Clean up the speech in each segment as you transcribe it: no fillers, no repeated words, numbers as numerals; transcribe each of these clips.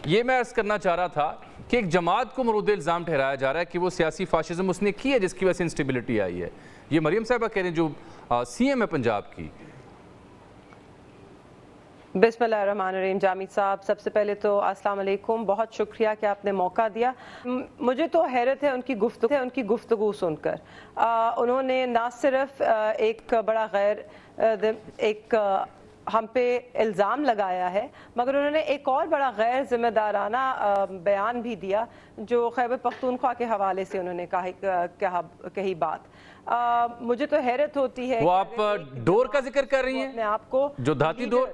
یہ میں عرض کرنا چاہ رہا تھا کہ ایک جماعت کو مورد الزام ٹھہرایا جا رہا ہے کہ وہ سیاسی فاشزم اس نے کی ہے جس کی وجہ سے انسٹیبلٹی آئی ہے. یہ مریم صاحبہ کہہ رہے ہیں جو سی ایم ہے پنجاب کی. بسم اللہ الرحمن الرحیم. جامید صاحب سب سے پہلے تو السلام علیکم, بہت شکریہ کہ آپ نے موقع دیا. مجھے تو حیرت ہے ان کی گفتگو سن کر. انہوں نے نہ صرف ایک بڑا ایک ہم پہ الزام لگایا ہے مگر انہوں نے ایک اور بڑا غیر ذمہ دارانہ بیان بھی دیا جو خیبر پختونخوا کے حوالے سے انہوں نے کہی بات. مجھے تو حیرت ہوتی ہے. وہ آپ ڈور کا ذکر کر رہی ہیں اپنے آپ کو جو دھاتی ڈور؟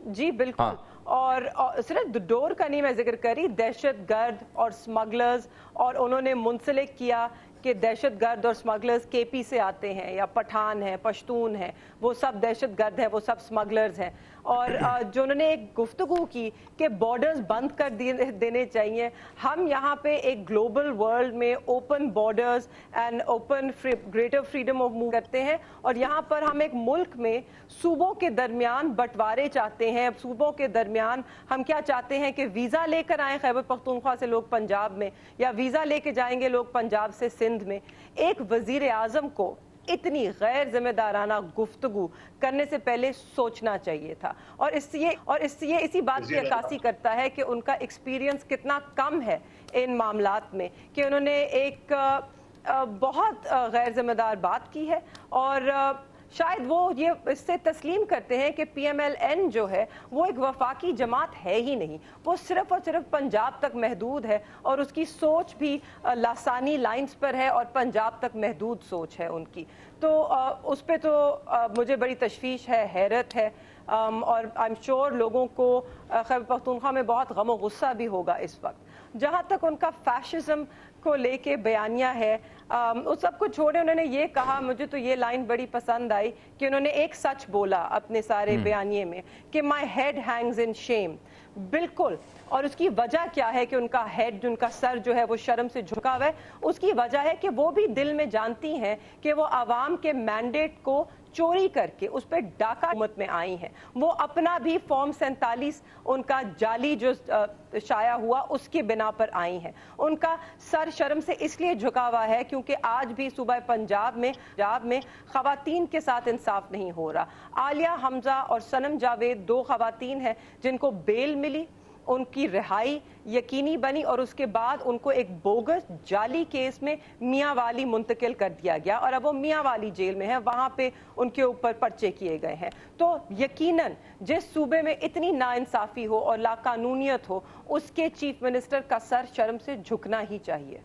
جی بالکل. اور صرف ڈور کا نہیں میں ذکر کری, دہشت گرد اور سمگلرز, اور انہوں نے منسلک کیا کہ دہشت گرد اور سمگلرز کے پی سے آتے ہیں یا پٹھان ہیں, پشتون ہیں, وہ سب دہشت گرد ہیں, وہ سب سمگلرز ہیں. اور جو انہوں نے ایک گفتگو کی کہ بارڈرز بند کر دینے چاہیے. ہم یہاں پہ ایک گلوبل ورلڈ میں open borders and open greater freedom of move کرتے ہیں, اور یہاں پر ہم ایک ملک میں صوبوں کے درمیان بٹوارے چاہتے ہیں. صوبوں کے درمیان ہم کیا چاہتے ہیں کہ ویزا لے کر آئیں خیبر پختونخوا سے لوگ پنجاب میں, یا ویزا لے کے جائیں گے لوگ پنجاب سے سندھ میں. ایک وزیر اعظم کو اتنی غیر ذمہ دارانہ گفتگو کرنے سے پہلے سوچنا چاہیے تھا, اور اسی بات کی عکاسی کرتا ہے کہ ان کا ایکسپیرینس کتنا کم ہے ان معاملات میں, کہ انہوں نے ایک بہت غیر ذمہ دار بات کی ہے. اور شاید وہ یہ اس سے تسلیم کرتے ہیں کہ پی ایم ایل این جو ہے وہ ایک وفاقی جماعت ہے ہی نہیں, وہ صرف اور صرف پنجاب تک محدود ہے, اور اس کی سوچ بھی لاسانی لائنز پر ہے اور پنجاب تک محدود سوچ ہے ان کی. تو اس پہ تو مجھے بڑی تشویش ہے, حیرت ہے, اور آئی ایم شیور لوگوں کو خیبر پختونخوا میں بہت غم و غصہ بھی ہوگا اس وقت. جہاں تک ان کا فیشزم کو لے کے بیانیہ ہے, اس سب کو چھوڑے انہوں نے یہ کہا, مجھے تو یہ لائن بڑی پسند آئی کہ انہوں نے ایک سچ بولا اپنے سارے بیانیے میں کہ مائی ہیڈ ہینگز ان شیم. بالکل. اور اس کی وجہ کیا ہے کہ ان کا ہیڈ, ان کا سر جو ہے وہ شرم سے جھکا ہوا ہے؟ اس کی وجہ ہے کہ وہ بھی دل میں جانتی ہیں کہ وہ عوام کے مینڈیٹ کو چوری کر کے اس پہ ڈاکہ حکومت میں آئی ہیں. وہ اپنا بھی فارم 47 ان کا جعلی جو شائع ہوا اس کی بنا پر آئی ہیں. ان کا سر شرم سے اس لیے جھکا ہوا ہے کیونکہ آج بھی صوبہ پنجاب میں خواتین کے ساتھ انصاف نہیں ہو رہا. عالیہ حمزہ اور صنم جاوید 2 خواتین ہیں جن کو بیل ملی, ان کی رہائی یقینی بنی, اور اس کے بعد ان کو ایک بوگس جعلی کیس میں میاں والی منتقل کر دیا گیا, اور اب وہ میاں والی جیل میں ہے, وہاں پہ ان کے اوپر پرچے کیے گئے ہیں. تو یقیناً جس صوبے میں اتنی ناانصافی ہو اور لاقانونیت ہو, اس کے چیف منسٹر کا سر شرم سے جھکنا ہی چاہیے.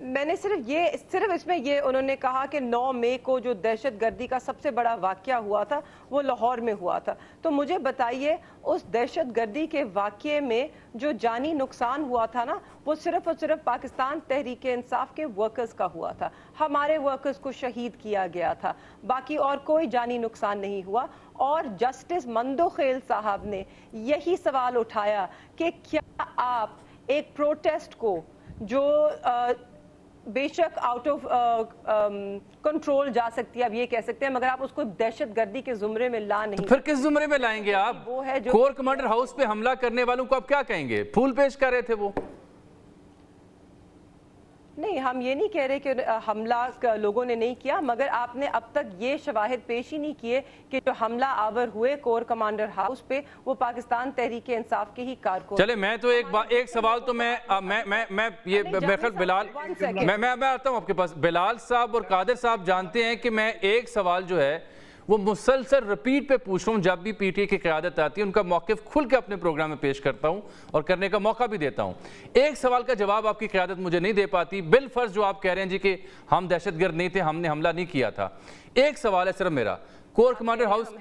میں نے صرف اس میں یہ انہوں نے کہا کہ 9 مئی کو جو دہشت گردی کا سب سے بڑا واقعہ ہوا تھا وہ لاہور میں ہوا تھا. تو مجھے بتائیے اس دہشت گردی کے واقعے میں جو جانی نقصان ہوا تھا نا, وہ صرف اور صرف پاکستان تحریک انصاف کے ورکرز کا ہوا تھا. ہمارے ورکرز کو شہید کیا گیا تھا, باقی اور کوئی جانی نقصان نہیں ہوا. اور جسٹس مندو خیل صاحب نے یہی سوال اٹھایا کہ کیا آپ ایک پروٹیسٹ کو جو بے شک آؤٹ آف کنٹرول جا سکتی ہے, اب یہ کہہ سکتے ہیں, مگر آپ اس کو دہشت گردی کے زمرے میں لا نہیں. پھر کس زمرے میں لائیں گے آپ؟ کور کمانڈر ہاؤس پہ حملہ کرنے والوں کو آپ کیا کہیں گے؟ پھول پیش کر رہے تھے وہ. نہیں, ہم یہ نہیں کہہ رہے کہ حملہ لوگوں نے نہیں کیا, مگر آپ نے اب تک یہ شواہد پیش ہی نہیں کیے کہ جو حملہ آور ہوئے کور کمانڈر ہاؤس پہ وہ پاکستان تحریک انصاف کے ہی کارکن. چلے میں تو ایک سوال تو میں یہ بلال, میں آتا ہوں آپ کے پاس. بلال صاحب اور قادر صاحب جانتے ہیں کہ میں ایک سوال جو ہے وہ مسلسل رپیٹ پہ پوچھ رہا ہوں, جب بھی پی ٹی اے کی قیادت آتی ہے ان کا موقف کھل کے اپنے پروگرام میں پیش کرتا ہوں اور کرنے کا موقع بھی دیتا ہوں. ایک سوال کا جواب آپ کی قیادت مجھے نہیں دے پاتی. بالفرض جو آپ کہہ رہے ہیں جی کہ ہم دہشت گرد نہیں تھے, ہم نے حملہ نہیں کیا تھا. ایک سوال ہے صرف میرا, کور کمانڈر ہاؤس,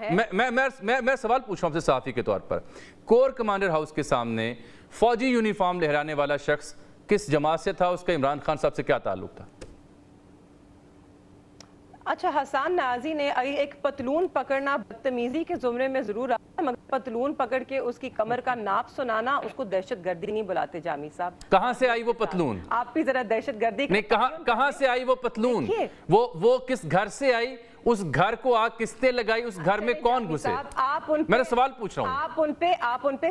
میں سوال پوچھ رہا ہوں آپ سے صحافی کے طور پر, کور کمانڈر ہاؤس کے سامنے فوجی یونیفارم لہرانے والا شخص کس جماعت سے تھا؟ اس کا عمران خان صاحب سے کیا تعلق تھا؟ اچھا, حسان نازی نے ایک پتلون پکڑنا بدتمیزی کے زمرے میں ضرور آتا ہے, مگر پتلون پکڑ کے اس کی کمر کا ناپ سنانا اس کو دہشت گردی نہیں بلاتے. جامی صاحب کہاں سے آئی وہ پتلون؟ آپ بھی ذرا دہشت گردی کہاں سے آئی وہ پتلون؟ وہ کس گھر سے آئی؟ اس گھر کو آگ کس نے لگائی؟ اس گھر میں کون گھسے؟ میں نے سوال پوچھ رہا ہوں. آپ ان پہ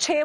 6।